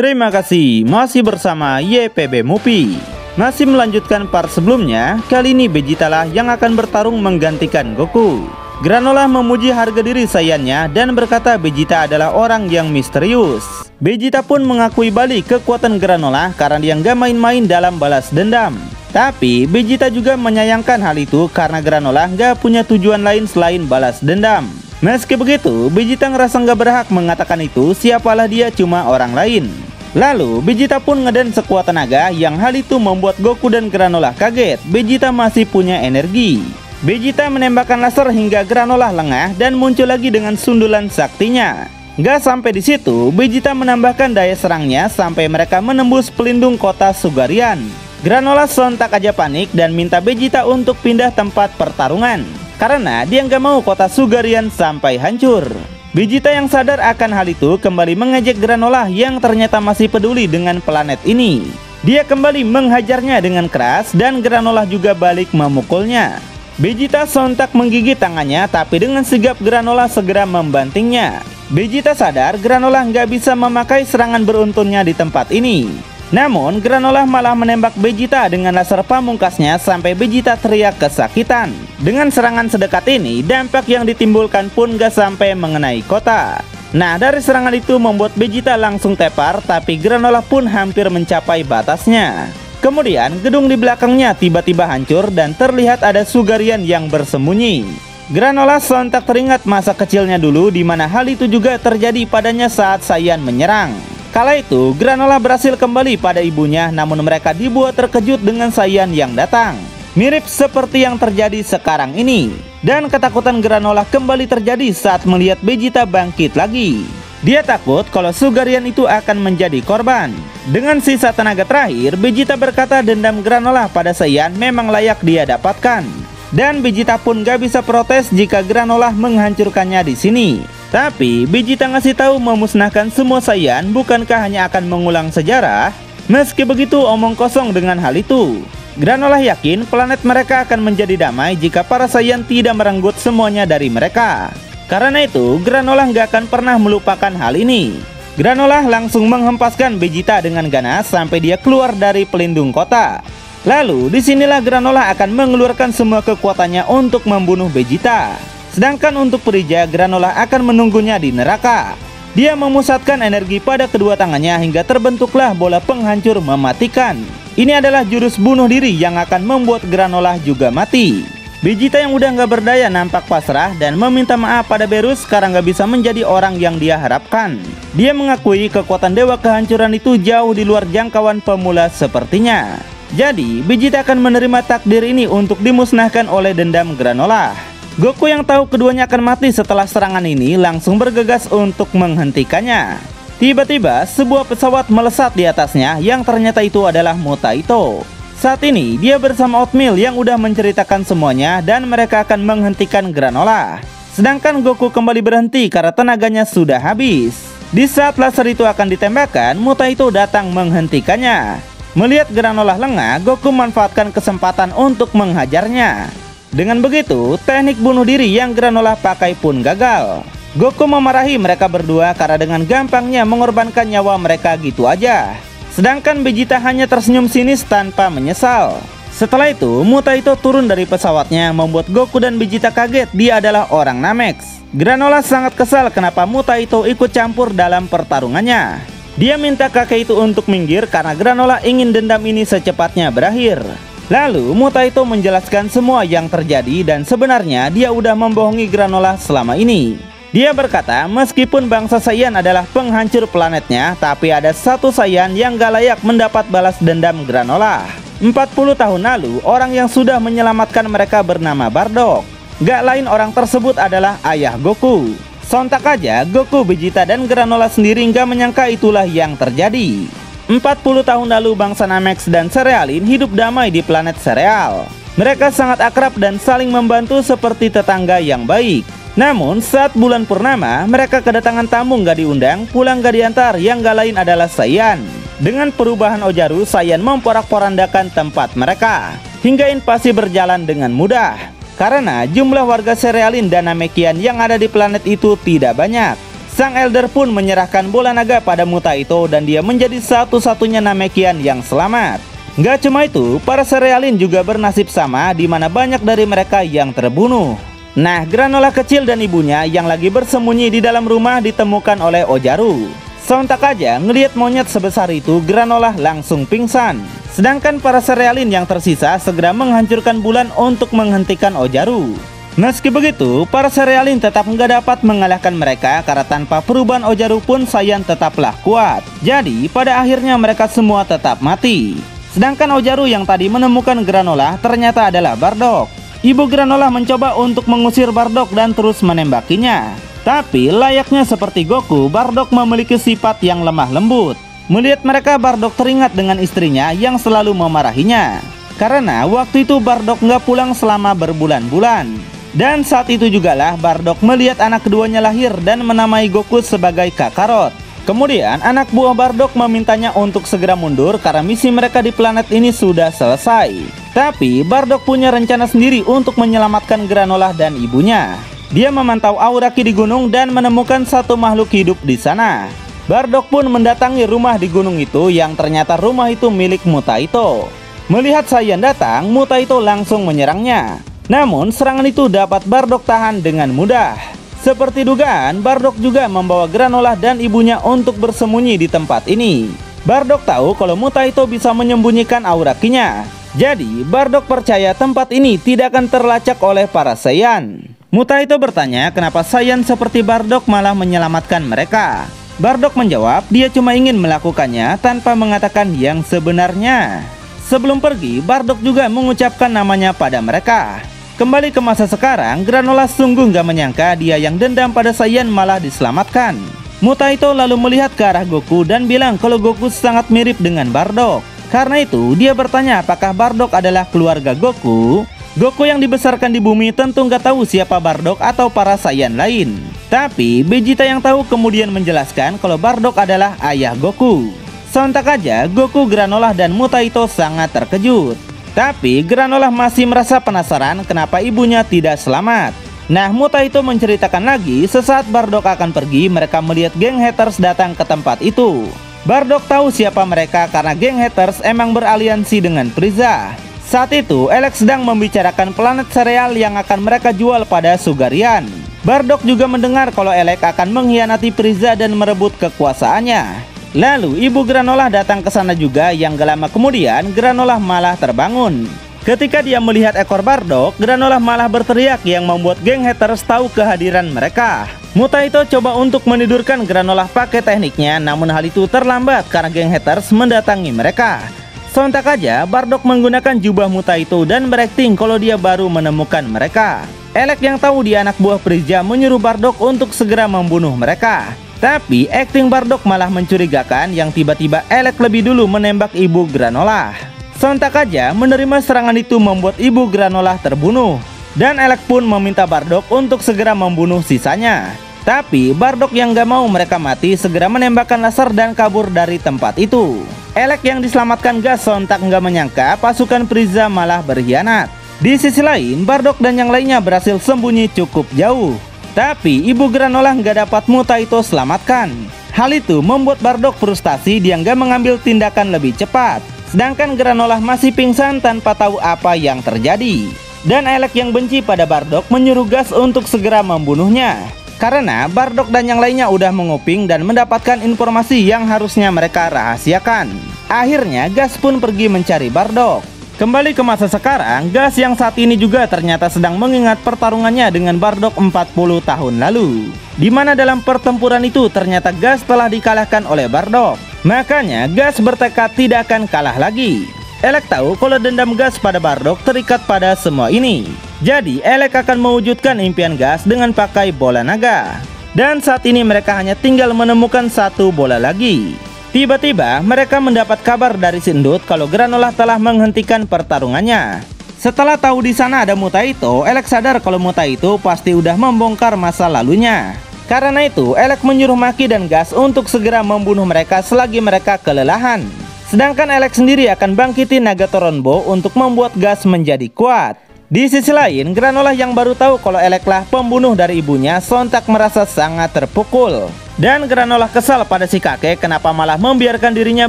Terima kasih, masih bersama YPB Movie. Masih melanjutkan part sebelumnya, kali ini Vegeta lah yang akan bertarung menggantikan Goku. Granolah memuji harga diri Saiyannya dan berkata Vegeta adalah orang yang misterius. Vegeta pun mengakui balik kekuatan Granolah karena dia nggak main-main dalam balas dendam. Tapi Vegeta juga menyayangkan hal itu karena Granolah nggak punya tujuan lain selain balas dendam. Meski begitu, Vegeta ngerasa nggak berhak mengatakan itu, siapalah dia cuma orang lain. Lalu Vegeta pun ngeden sekuat tenaga yang hal itu membuat Goku dan Granolah kaget. Vegeta masih punya energi. Vegeta menembakkan laser hingga Granolah lengah dan muncul lagi dengan sundulan saktinya. Gak sampai di situ, Vegeta menambahkan daya serangnya sampai mereka menembus pelindung kota Sugarian. Granolah sontak aja panik dan minta Vegeta untuk pindah tempat pertarungan karena dia nggak mau kota Sugarian sampai hancur. Vegeta yang sadar akan hal itu kembali mengejek Granolah yang ternyata masih peduli dengan planet ini. Dia kembali menghajarnya dengan keras dan Granolah juga balik memukulnya. Vegeta sontak menggigit tangannya, tapi dengan sigap Granolah segera membantingnya. Vegeta sadar Granolah nggak bisa memakai serangan beruntunnya di tempat ini. Namun Granolah malah menembak Vegeta dengan laser pamungkasnya sampai Vegeta teriak kesakitan. Dengan serangan sedekat ini, dampak yang ditimbulkan pun gak sampai mengenai kota. Nah, dari serangan itu membuat Vegeta langsung tepar, tapi Granolah pun hampir mencapai batasnya. Kemudian gedung di belakangnya tiba-tiba hancur dan terlihat ada Sugarian yang bersembunyi. Granolah sontak teringat masa kecilnya dulu di mana hal itu juga terjadi padanya saat Saiyan menyerang. Kala itu, Granolah berhasil kembali pada ibunya, namun mereka dibuat terkejut dengan Saiyan yang datang. Mirip seperti yang terjadi sekarang ini. Dan ketakutan Granolah kembali terjadi saat melihat Vegeta bangkit lagi. Dia takut kalau Sugarian itu akan menjadi korban. Dengan sisa tenaga terakhir, Vegeta berkata dendam Granolah pada Saiyan memang layak dia dapatkan. Dan Vegeta pun gak bisa protes jika Granolah menghancurkannya di sini. Tapi Vegeta ngasih tahu memusnahkan semua Saiyan bukankah hanya akan mengulang sejarah? Meski begitu omong kosong dengan hal itu. Granolah yakin planet mereka akan menjadi damai jika para Saiyan tidak merenggut semuanya dari mereka. Karena itu Granolah nggak akan pernah melupakan hal ini. Granolah langsung menghempaskan Vegeta dengan ganas sampai dia keluar dari pelindung kota. Lalu disinilah Granolah akan mengeluarkan semua kekuatannya untuk membunuh Vegeta. Sedangkan untuk Frija, Granolah akan menunggunya di neraka. Dia memusatkan energi pada kedua tangannya hingga terbentuklah bola penghancur mematikan. Ini adalah jurus bunuh diri yang akan membuat Granolah juga mati. Vegeta yang udah nggak berdaya nampak pasrah dan meminta maaf pada Beerus karena nggak bisa menjadi orang yang dia harapkan. Dia mengakui kekuatan Dewa Kehancuran itu jauh di luar jangkauan pemula sepertinya. Jadi Vegeta akan menerima takdir ini untuk dimusnahkan oleh dendam Granolah. Goku yang tahu keduanya akan mati setelah serangan ini langsung bergegas untuk menghentikannya. Tiba-tiba sebuah pesawat melesat di atasnya yang ternyata itu adalah Mutaito. Saat ini dia bersama Oatmeal yang udah menceritakan semuanya dan mereka akan menghentikan Granolah. Sedangkan Goku kembali berhenti karena tenaganya sudah habis. Di saat laser itu akan ditembakkan, Mutaito datang menghentikannya. Melihat Granolah lengah, Goku memanfaatkan kesempatan untuk menghajarnya. Dengan begitu, teknik bunuh diri yang Granolah pakai pun gagal. Goku memarahi mereka berdua karena dengan gampangnya mengorbankan nyawa mereka gitu aja. Sedangkan Vegeta hanya tersenyum sinis tanpa menyesal. Setelah itu, Mutaito turun dari pesawatnya membuat Goku dan Vegeta kaget dia adalah orang Namex. Granolah sangat kesal kenapa Mutaito ikut campur dalam pertarungannya. Dia minta kakek itu untuk minggir karena Granolah ingin dendam ini secepatnya berakhir. Lalu Mutaito menjelaskan semua yang terjadi dan sebenarnya dia udah membohongi Granolah selama ini. Dia berkata meskipun bangsa Saiyan adalah penghancur planetnya, tapi ada satu Saiyan yang gak layak mendapat balas dendam Granolah. 40 tahun lalu orang yang sudah menyelamatkan mereka bernama Bardock. Gak lain orang tersebut adalah ayah Goku. Sontak aja Goku, Vegeta dan Granolah sendiri gak menyangka itulah yang terjadi. 40 tahun lalu bangsa Namex dan Cerealin hidup damai di planet Cereal. Mereka sangat akrab dan saling membantu seperti tetangga yang baik. Namun saat bulan purnama mereka kedatangan tamu gak diundang, pulang gak diantar, yang gak lain adalah Saiyan. Dengan perubahan Ojaru, Saiyan memporak-porandakan tempat mereka hingga invasi berjalan dengan mudah. Karena jumlah warga Cerealin dan Namekian yang ada di planet itu tidak banyak. Sang Elder pun menyerahkan bola naga pada Mutaito dan dia menjadi satu-satunya Namekian yang selamat. Gak cuma itu, para Cerealin juga bernasib sama di mana banyak dari mereka yang terbunuh. Nah, Granola kecil dan ibunya yang lagi bersembunyi di dalam rumah ditemukan oleh Ojaru. Sontak aja ngelihat monyet sebesar itu, Granola langsung pingsan. Sedangkan para Cerealin yang tersisa segera menghancurkan bulan untuk menghentikan Ojaru. Meski begitu, para Cerealin tetap nggak dapat mengalahkan mereka karena tanpa perubahan Ojaru pun Saiyan tetaplah kuat. Jadi, pada akhirnya mereka semua tetap mati. Sedangkan Ojaru yang tadi menemukan Granola ternyata adalah Bardock. Ibu Granola mencoba untuk mengusir Bardock dan terus menembakinya. Tapi layaknya seperti Goku, Bardock memiliki sifat yang lemah lembut. Melihat mereka, Bardock teringat dengan istrinya yang selalu memarahinya. Karena waktu itu Bardock nggak pulang selama berbulan-bulan. Dan saat itu jugalah Bardock melihat anak keduanya lahir dan menamai Goku sebagai Kakarot. Kemudian anak buah Bardock memintanya untuk segera mundur karena misi mereka di planet ini sudah selesai. Tapi Bardock punya rencana sendiri untuk menyelamatkan Granola dan ibunya. Dia memantau aura ki di gunung dan menemukan satu makhluk hidup di sana. Bardock pun mendatangi rumah di gunung itu yang ternyata rumah itu milik Mutaito. Melihat Saiyan datang, Mutaito langsung menyerangnya. Namun serangan itu dapat Bardock tahan dengan mudah. Seperti dugaan, Bardock juga membawa Granola dan ibunya untuk bersembunyi di tempat ini. Bardock tahu kalau Mutaito bisa menyembunyikan aura ki-nya. Jadi Bardock percaya tempat ini tidak akan terlacak oleh para Saiyan. Mutaito bertanya kenapa Saiyan seperti Bardock malah menyelamatkan mereka. Bardock menjawab dia cuma ingin melakukannya tanpa mengatakan yang sebenarnya. Sebelum pergi, Bardock juga mengucapkan namanya pada mereka. Kembali ke masa sekarang, Granola sungguh gak menyangka dia yang dendam pada Saiyan malah diselamatkan. Mutaito lalu melihat ke arah Goku dan bilang kalau Goku sangat mirip dengan Bardock. Karena itu, dia bertanya apakah Bardock adalah keluarga Goku. Goku yang dibesarkan di bumi tentu gak tahu siapa Bardock atau para Saiyan lain. Tapi, Vegeta yang tahu kemudian menjelaskan kalau Bardock adalah ayah Goku. Sontak aja, Goku, Granola, dan Mutaito sangat terkejut. Tapi Granola masih merasa penasaran kenapa ibunya tidak selamat. Nah, Mutaito menceritakan lagi sesaat Bardock akan pergi, mereka melihat geng haters datang ke tempat itu. Bardock tahu siapa mereka karena geng haters emang beraliansi dengan Frieza. Saat itu, Alex sedang membicarakan planet sereal yang akan mereka jual pada Sugarian. Bardock juga mendengar kalau Alex akan mengkhianati Frieza dan merebut kekuasaannya. Lalu ibu Granola datang ke sana juga yang gak lama kemudian Granola malah terbangun. Ketika dia melihat ekor Bardock, Granola malah berteriak yang membuat geng haters tahu kehadiran mereka. Mutaito coba untuk menidurkan Granola pakai tekniknya, namun hal itu terlambat karena geng haters mendatangi mereka. Sontak aja Bardock menggunakan jubah Mutaito dan berakting kalau dia baru menemukan mereka. Elec yang tahu dia anak buah Frieza menyuruh Bardock untuk segera membunuh mereka. Tapi akting Bardock malah mencurigakan yang tiba-tiba Elec lebih dulu menembak ibu Granola. Sontak aja menerima serangan itu membuat ibu Granola terbunuh. Dan Elec pun meminta Bardock untuk segera membunuh sisanya. Tapi Bardock yang gak mau mereka mati segera menembakkan laser dan kabur dari tempat itu. Elec yang diselamatkan gas sontak gak menyangka pasukan Frieza malah berkhianat. Di sisi lain, Bardock dan yang lainnya berhasil sembunyi cukup jauh. Tapi ibu Granola nggak dapat Mutaito selamatkan. Hal itu membuat Bardock frustasi, dia nggak mengambil tindakan lebih cepat. Sedangkan Granola masih pingsan tanpa tahu apa yang terjadi. Dan Elec yang benci pada Bardock menyuruh Gas untuk segera membunuhnya. Karena Bardock dan yang lainnya udah menguping dan mendapatkan informasi yang harusnya mereka rahasiakan. Akhirnya Gas pun pergi mencari Bardock. Kembali ke masa sekarang, Gas yang saat ini juga ternyata sedang mengingat pertarungannya dengan Bardock 40 tahun lalu. Dimana dalam pertempuran itu ternyata Gas telah dikalahkan oleh Bardock. Makanya Gas bertekad tidak akan kalah lagi. Elec tahu kalau dendam Gas pada Bardock terikat pada semua ini. Jadi Elec akan mewujudkan impian Gas dengan pakai bola naga. Dan saat ini mereka hanya tinggal menemukan satu bola lagi. Tiba-tiba mereka mendapat kabar dari si Endut kalau Granola telah menghentikan pertarungannya. Setelah tahu di sana ada Mutaito, Elec sadar kalau Mutaito pasti udah membongkar masa lalunya. Karena itu, Elec menyuruh Maki dan Gas untuk segera membunuh mereka selagi mereka kelelahan. Sedangkan Elec sendiri akan bangkitin Nagato Ronbo untuk membuat Gas menjadi kuat. Di sisi lain, Granola yang baru tahu kalau Elec lah pembunuh dari ibunya sontak merasa sangat terpukul. Dan Granolah kesal pada si kakek kenapa malah membiarkan dirinya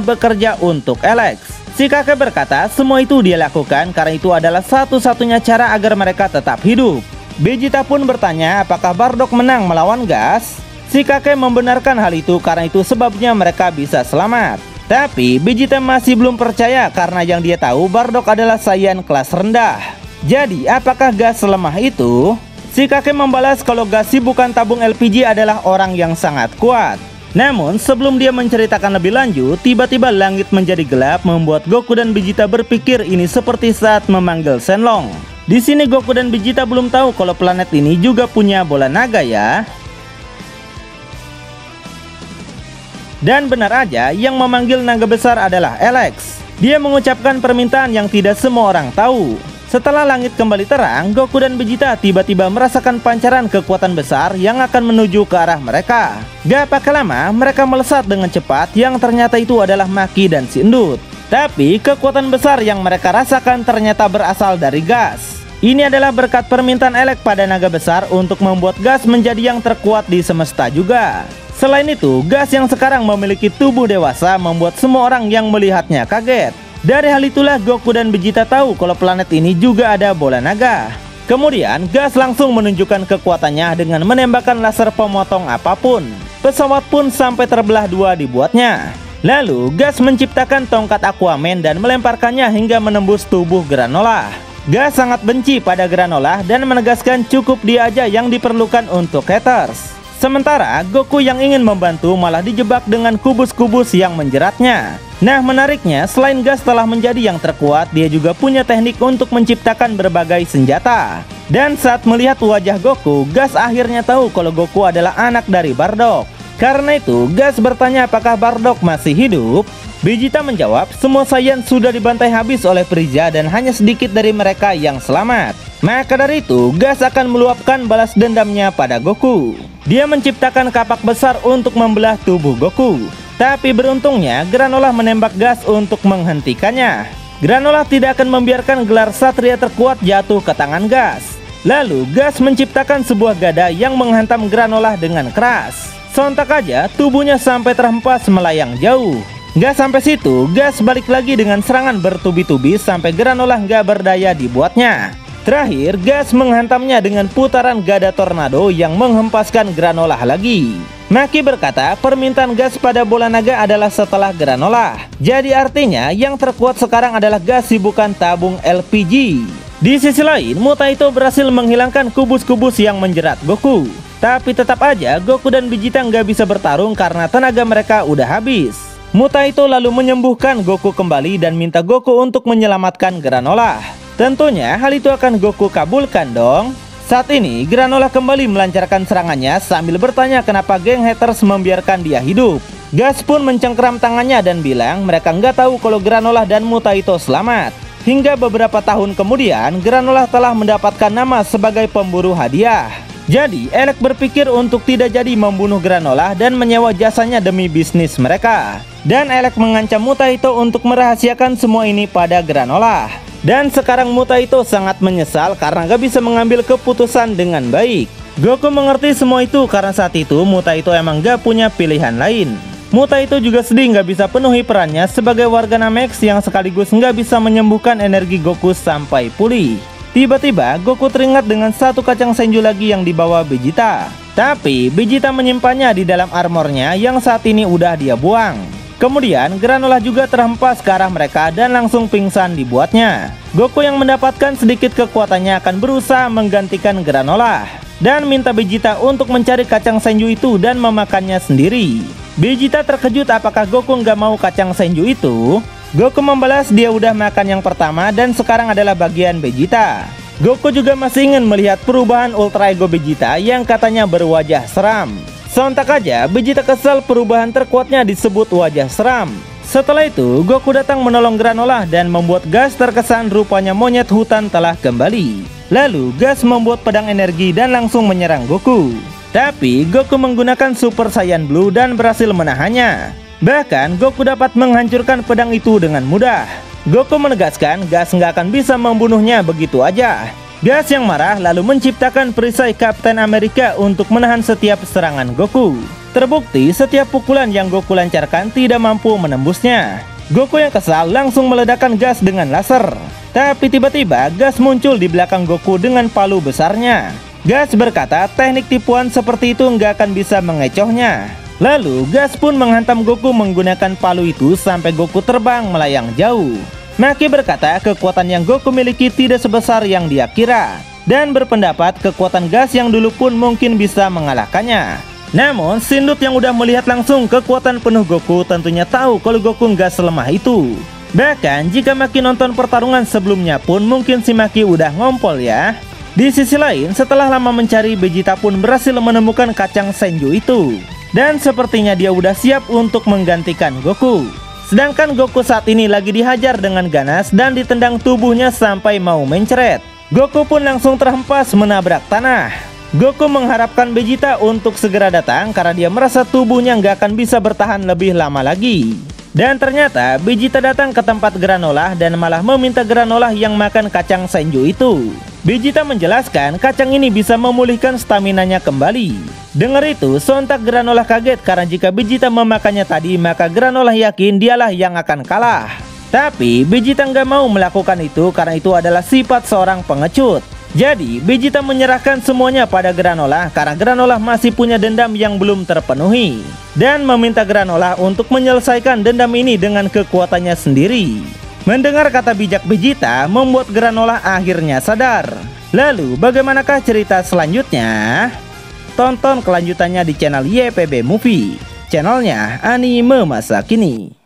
bekerja untuk Alex. Si kakek berkata semua itu dia lakukan karena itu adalah satu-satunya cara agar mereka tetap hidup. Vegeta pun bertanya apakah Bardock menang melawan Gas. Si kakek membenarkan hal itu karena itu sebabnya mereka bisa selamat. Tapi Vegeta masih belum percaya karena yang dia tahu Bardock adalah Saiyan kelas rendah. Jadi apakah Gas selemah itu? Si kakek membalas kalau Gas si bukan tabung LPG adalah orang yang sangat kuat. Namun sebelum dia menceritakan lebih lanjut, tiba-tiba langit menjadi gelap membuat Goku dan Vegeta berpikir ini seperti saat memanggil Shenlong. Di sini Goku dan Vegeta belum tahu kalau planet ini juga punya bola naga ya. Dan benar aja yang memanggil naga besar adalah Alex. Dia mengucapkan permintaan yang tidak semua orang tahu. Setelah langit kembali terang, Goku dan Vegeta tiba-tiba merasakan pancaran kekuatan besar yang akan menuju ke arah mereka. Gak pakai lama, mereka melesat dengan cepat yang ternyata itu adalah Maki dan si Endut. Tapi kekuatan besar yang mereka rasakan ternyata berasal dari Gas. Ini adalah berkat permintaan Alex pada naga besar untuk membuat Gas menjadi yang terkuat di semesta juga. Selain itu, Gas yang sekarang memiliki tubuh dewasa membuat semua orang yang melihatnya kaget. Dari hal itulah Goku dan Vegeta tahu kalau planet ini juga ada bola naga. Kemudian Gas langsung menunjukkan kekuatannya dengan menembakkan laser pemotong apapun. Pesawat pun sampai terbelah dua dibuatnya. Lalu Gas menciptakan tongkat Aquaman dan melemparkannya hingga menembus tubuh Granolah. Gas sangat benci pada Granolah dan menegaskan cukup dia aja yang diperlukan untuk haters. Sementara Goku yang ingin membantu malah dijebak dengan kubus-kubus yang menjeratnya. Nah menariknya, selain Gas telah menjadi yang terkuat, dia juga punya teknik untuk menciptakan berbagai senjata. Dan saat melihat wajah Goku, Gas akhirnya tahu kalau Goku adalah anak dari Bardock. Karena itu, Gas bertanya apakah Bardock masih hidup. Vegeta menjawab, semua Saiyan sudah dibantai habis oleh Frieza dan hanya sedikit dari mereka yang selamat. Maka dari itu, Gas akan meluapkan balas dendamnya pada Goku. Dia menciptakan kapak besar untuk membelah tubuh Goku. Tapi beruntungnya, Granolah menembak Gas untuk menghentikannya. Granolah tidak akan membiarkan gelar Satria terkuat jatuh ke tangan Gas. Lalu, Gas menciptakan sebuah gada yang menghantam Granolah dengan keras. Sontak aja, tubuhnya sampai terhempas melayang jauh. Gak sampai situ, Gas balik lagi dengan serangan bertubi-tubi sampai Granolah gak berdaya dibuatnya. Terakhir, Gas menghantamnya dengan putaran gada tornado yang menghempaskan Granolah lagi. Maki berkata permintaan Gas pada bola naga adalah setelah Granolah. Jadi artinya yang terkuat sekarang adalah Gas bukan tabung LPG. Di sisi lain, Mutaito berhasil menghilangkan kubus-kubus yang menjerat Goku. Tapi tetap aja Goku dan Vegeta nggak bisa bertarung karena tenaga mereka udah habis. Mutaito lalu menyembuhkan Goku kembali dan minta Goku untuk menyelamatkan Granolah. Tentunya hal itu akan Goku kabulkan dong. Saat ini Granolah kembali melancarkan serangannya sambil bertanya kenapa geng haters membiarkan dia hidup. Gas pun mencengkeram tangannya dan bilang mereka nggak tahu kalau Granolah dan Mutaito selamat. Hingga beberapa tahun kemudian Granolah telah mendapatkan nama sebagai pemburu hadiah. Jadi Alex berpikir untuk tidak jadi membunuh Granolah dan menyewa jasanya demi bisnis mereka. Dan Alex mengancam Mutaito untuk merahasiakan semua ini pada Granolah. Dan sekarang Mutaito sangat menyesal karena gak bisa mengambil keputusan dengan baik. Goku mengerti semua itu karena saat itu Mutaito emang gak punya pilihan lain. Mutaito juga sedih gak bisa penuhi perannya sebagai warga Namex yang sekaligus gak bisa menyembuhkan energi Goku sampai pulih. Tiba-tiba Goku teringat dengan satu kacang senju lagi yang dibawa Vegeta. Tapi Vegeta menyimpannya di dalam armornya yang saat ini udah dia buang. Kemudian Granolah juga terhempas ke arah mereka dan langsung pingsan dibuatnya. Goku yang mendapatkan sedikit kekuatannya akan berusaha menggantikan Granolah dan minta Vegeta untuk mencari kacang senju itu dan memakannya sendiri. Vegeta terkejut apakah Goku nggak mau kacang senju itu. Goku membalas dia udah makan yang pertama dan sekarang adalah bagian Vegeta. Goku juga masih ingin melihat perubahan Ultra Ego Vegeta yang katanya berwajah seram. Sontak aja Vegeta kesal perubahan terkuatnya disebut wajah seram. Setelah itu Goku datang menolong Granolah dan membuat Gas terkesan rupanya monyet hutan telah kembali. Lalu Gas membuat pedang energi dan langsung menyerang Goku. Tapi Goku menggunakan Super Saiyan Blue dan berhasil menahannya. Bahkan Goku dapat menghancurkan pedang itu dengan mudah. Goku menegaskan Gas nggak akan bisa membunuhnya begitu aja. Gas yang marah lalu menciptakan perisai Kapten Amerika untuk menahan setiap serangan Goku. Terbukti setiap pukulan yang Goku lancarkan tidak mampu menembusnya. Goku yang kesal langsung meledakkan gas dengan laser. Tapi tiba-tiba gas muncul di belakang Goku dengan palu besarnya. Gas berkata teknik tipuan seperti itu nggak akan bisa mengecohnya. Lalu gas pun menghantam Goku menggunakan palu itu sampai Goku terbang melayang jauh. Maki berkata kekuatan yang Goku miliki tidak sebesar yang dia kira, dan berpendapat kekuatan gas yang dulu pun mungkin bisa mengalahkannya. Namun Sindut yang udah melihat langsung kekuatan penuh Goku tentunya tahu kalau Goku nggak selemah itu. Bahkan jika Maki nonton pertarungan sebelumnya pun mungkin si Maki udah ngompol ya. Di sisi lain, setelah lama mencari, Vegeta pun berhasil menemukan kacang Senju itu. Dan sepertinya dia udah siap untuk menggantikan Goku. Sedangkan Goku saat ini lagi dihajar dengan ganas dan ditendang tubuhnya sampai mau mencret. Goku pun langsung terhempas menabrak tanah. Goku mengharapkan Vegeta untuk segera datang karena dia merasa tubuhnya nggak akan bisa bertahan lebih lama lagi. Dan ternyata Vegeta datang ke tempat Granolah dan malah meminta Granolah yang makan kacang Senju itu. Vegeta menjelaskan kacang ini bisa memulihkan staminanya kembali. Dengar itu, sontak Granolah kaget karena jika Vegeta memakannya tadi maka Granolah yakin dialah yang akan kalah. Tapi Vegeta nggak mau melakukan itu karena itu adalah sifat seorang pengecut. Jadi Vegeta menyerahkan semuanya pada Granolah karena Granolah masih punya dendam yang belum terpenuhi. Dan meminta Granolah untuk menyelesaikan dendam ini dengan kekuatannya sendiri. Mendengar kata bijak Vegeta membuat Granolah akhirnya sadar. Lalu bagaimanakah cerita selanjutnya? Tonton kelanjutannya di channel YPB Movie, channelnya anime masa kini.